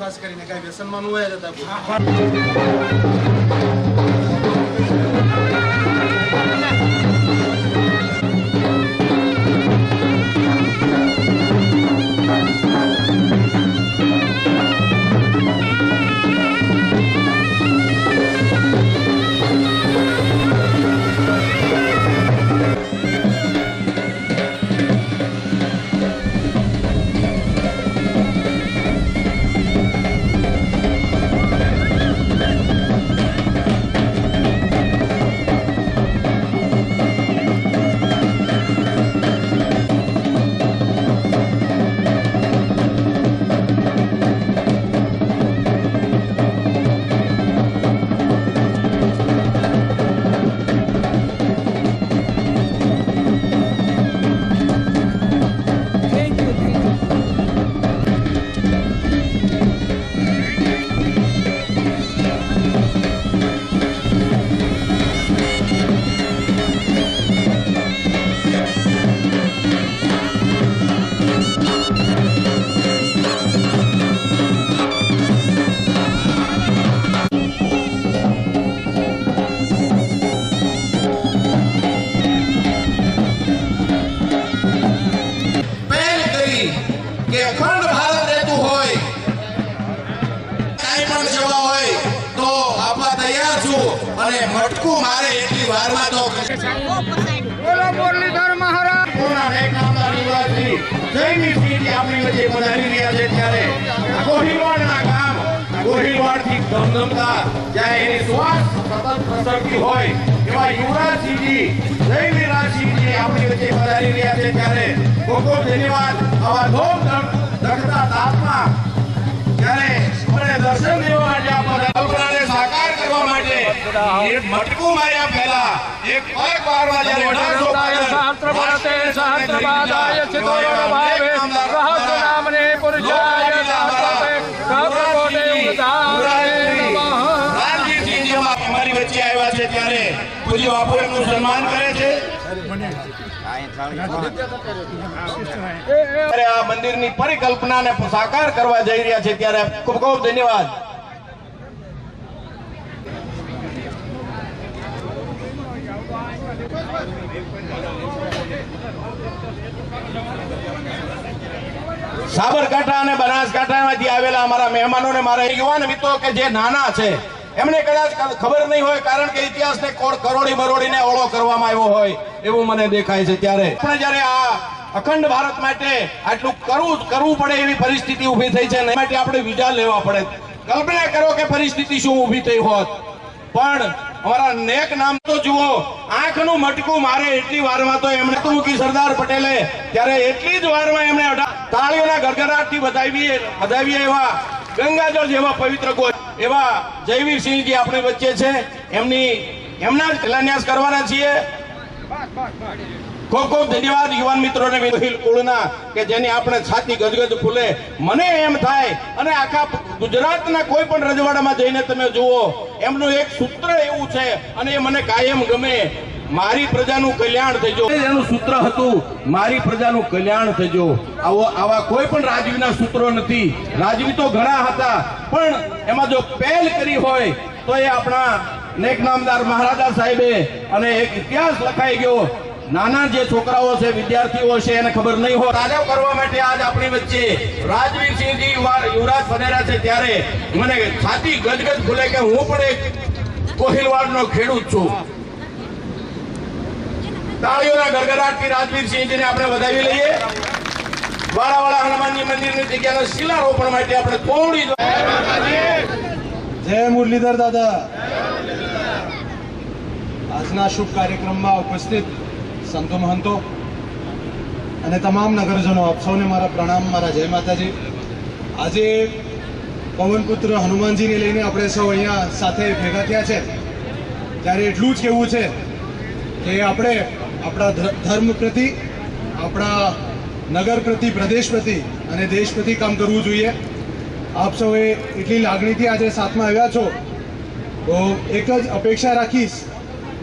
ખાસ કરીને કઈ વ્યસનમાં ન હોય જતા અખંડ ભારત રહેતું હોય કાંઈ પણ સેવા હોય તો આપવા તૈયાર છું અને મટકું મારે એટલી વારમાં તો બોલો મુરલીધર મહારાજ પૂર્ણ નેકનામના નિવાસી જયમીરસિંહજી આપણી વચ્ચે પધારી રહ્યા છે ત્યારે ગોહિલવાડના ગામ ગોહિલવાડથી ધમધમતા જ્યાં એની સુવાસ સતત પ્રસરતી હોય એવા યુવરાજસિંહજી જયવીરસિંહજી આપણી વચ્ચે પધારી રહ્યા છે ત્યારે ખૂબ ખૂબ ધન્યવાદ આવા ધોમ ધકતા તાપમાં ત્યારે મને દર્શન દેવા માટે આપણા કલ્પનાને સાકાર કરવા માટે એક મટકું માર્યા પહેલા એક પગ વારમાં જ્યારે 1800 ભારતે સહસ્ત્રપાદાય ચિતોરો ભાવે રહસ્ય નામને પુરુષાય સહસ્ત્રપે કપકોટે ઉદારાય નમઃ રામજીજી અમારી વચ્ચે આવ્યા છે ત્યારે પૂજ્ય બાપુ એમનું સન્માન કરે છે આ મંદિરની પરિકલ્પનાને સાકાર કરવા જઈ રહ્યા છે ત્યારે ખૂબ ખૂબ ધન્યવાદ સાબરકાંઠા અને બનાસકાંઠામાંથી આવેલા અમારા મહેમાનોને મારા યુવાન મિત્રો કે જે નાના છે એમને કદાચ ખબર નહીં હોય કારણ કે ઇતિહાસને કરોડી બરોડીને ઓળો કરવામાં આવ્યો હોય એવું મને દેખાય છે ત્યારે આપણે જ્યારે આ અખંડ ભારત માટે આટલું કરવું પડે એવી પરિસ્થિતિ ઊભી થઈ છે ને માટે આપણે વિઝા લેવા પડે કલ્પના કરો કે પરિસ્થિતિ શું ઊભી થઈ હોત પણ અમારા નેક નામ તો જુઓ આંખનું મટકું મારે એટલી વારમાં તો એમણે તો મૂકી સરદાર પટેલે ત્યારે એટલી જ વારમાં એમણે તાળીઓના ગડગડાટથી વધાવીએ એવા ગંગાજળ જેવા પવિત્ર ગોળ એવા જયવીરસિંહજી આપણી વચ્ચે છે એમના જ શિલાન્યાસ કરવાના છીએ ખૂબ ખૂબ ધન્યવાદ યુવાન મિત્રોને વિનોહિલ કુળના કે જેની આપણે છાતી ગજગજ ફૂલે મને એમ થાય અને આખા ગુજરાતના કોઈ પણ રજવાડામાં જઈને તમે જુઓ એમનું એક સૂત્ર એવું છે અને એ મને કાયમ ગમે મારી પ્રજાનું કલ્યાણ થજો એનું સૂત્ર હતું મારી પ્રજાનું કલ્યાણ થજો આવા કોઈ પણ રાજવીના સૂત્રો નથી રાજવી તો ઘણા હતા પણ એમાં જો પહેલ કરી હોય તો એ આપણા નેક નામદાર મહારાજા સાહેબે અને એક ઇતિહાસ લખાઈ ગયો નાના જે છોકરાઓ છે વિદ્યાર્થીઓ છે એને ખબર નહીં હોય રાજા કરવા માટે આજ આપણી વચ્ચે રાજવીરસિંહજી યુવરાજ પધાર્યા છે ત્યારે મને છાતી ગજગજ ખુલે કે હું પણ એક કોહિલવાડનો ખેડૂત છું તાળીઓના ગડગડાટથી રાજવીરસિંહજીને આપણે વધાવી લઈએ વાળાવાળા હનુમાનજી મંદિરની જગ્યાના શિલારોપણ માટે આપણે થોડી જય મુરલીધર દાદા આજના શુભ કાર્યક્રમમાં ઉપસ્થિત સંતો મહંતો અને તમામ નગરજનો આપ સૌને મારા પ્રણામ મારા જય માતાજી આજે પવનપુત્ર હનુમાનજીને લઈને આપણે સૌ અહીંયા સાથે ભેગા થયા છે ત્યારે એટલું જ કહેવું છે કે આપણે આપણા ધર્મ પ્રતિ આપણા નગર પ્રતિ પ્રદેશ પ્રતિ અને દેશ પ્રતિ કામ કરવું જોઈએ આપ સૌએ એટલી લાગણીથી આજે સાથમાં આવ્યા છો તો એક જ અપેક્ષા રાખીશ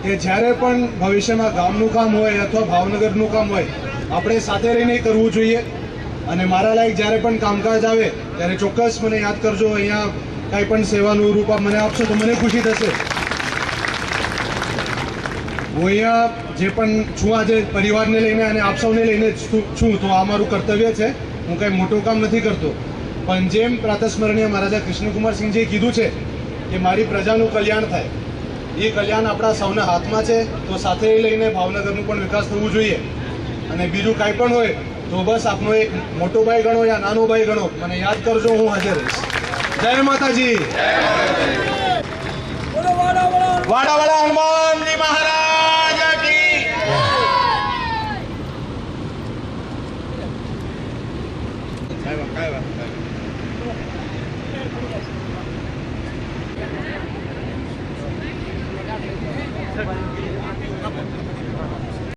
કે જ્યારે પણ ભવિષ્યમાં ગામનું કામ હોય અથવા ભાવનગરનું કામ હોય આપણે સાથે રહીને કરવું જોઈએ અને મારા લાયક જ્યારે પણ કામકાજ આવે ત્યારે ચોક્કસ મને યાદ કરજો. અહીંયા કાંઈ પણ સેવાનું રૂપ આપ મને આપશો તો મને ખુશી થશે. હું અહીંયા જે પણ છું આજે પરિવારને લઈને અને આપ સૌને લઈને જ છું, તો આ મારું કર્તવ્ય છે. હું કંઈ મોટું કામ નથી કરતો, પણ જેમ પ્રાતસ્મરણીય મહારાજા કૃષ્ણકુમારસિંહજીએ કીધું છે કે મારી પ્રજાનું કલ્યાણ થાય, એ કલ્યાણ આપણા સૌના હાથમાં છે. તો સાથે લઈને ભાવનગરનું પણ વિકાસ થવું જોઈએ. અને બીજું કાંઈ પણ હોય તો બસ આપનો એક મોટો ભાઈ ગણો યા નાનો ભાઈ ગણો, મને યાદ કરજો, હું હાજર રહીશ. જય માતાજી. વાડાવાડા હનુમાનજી મહારાજ.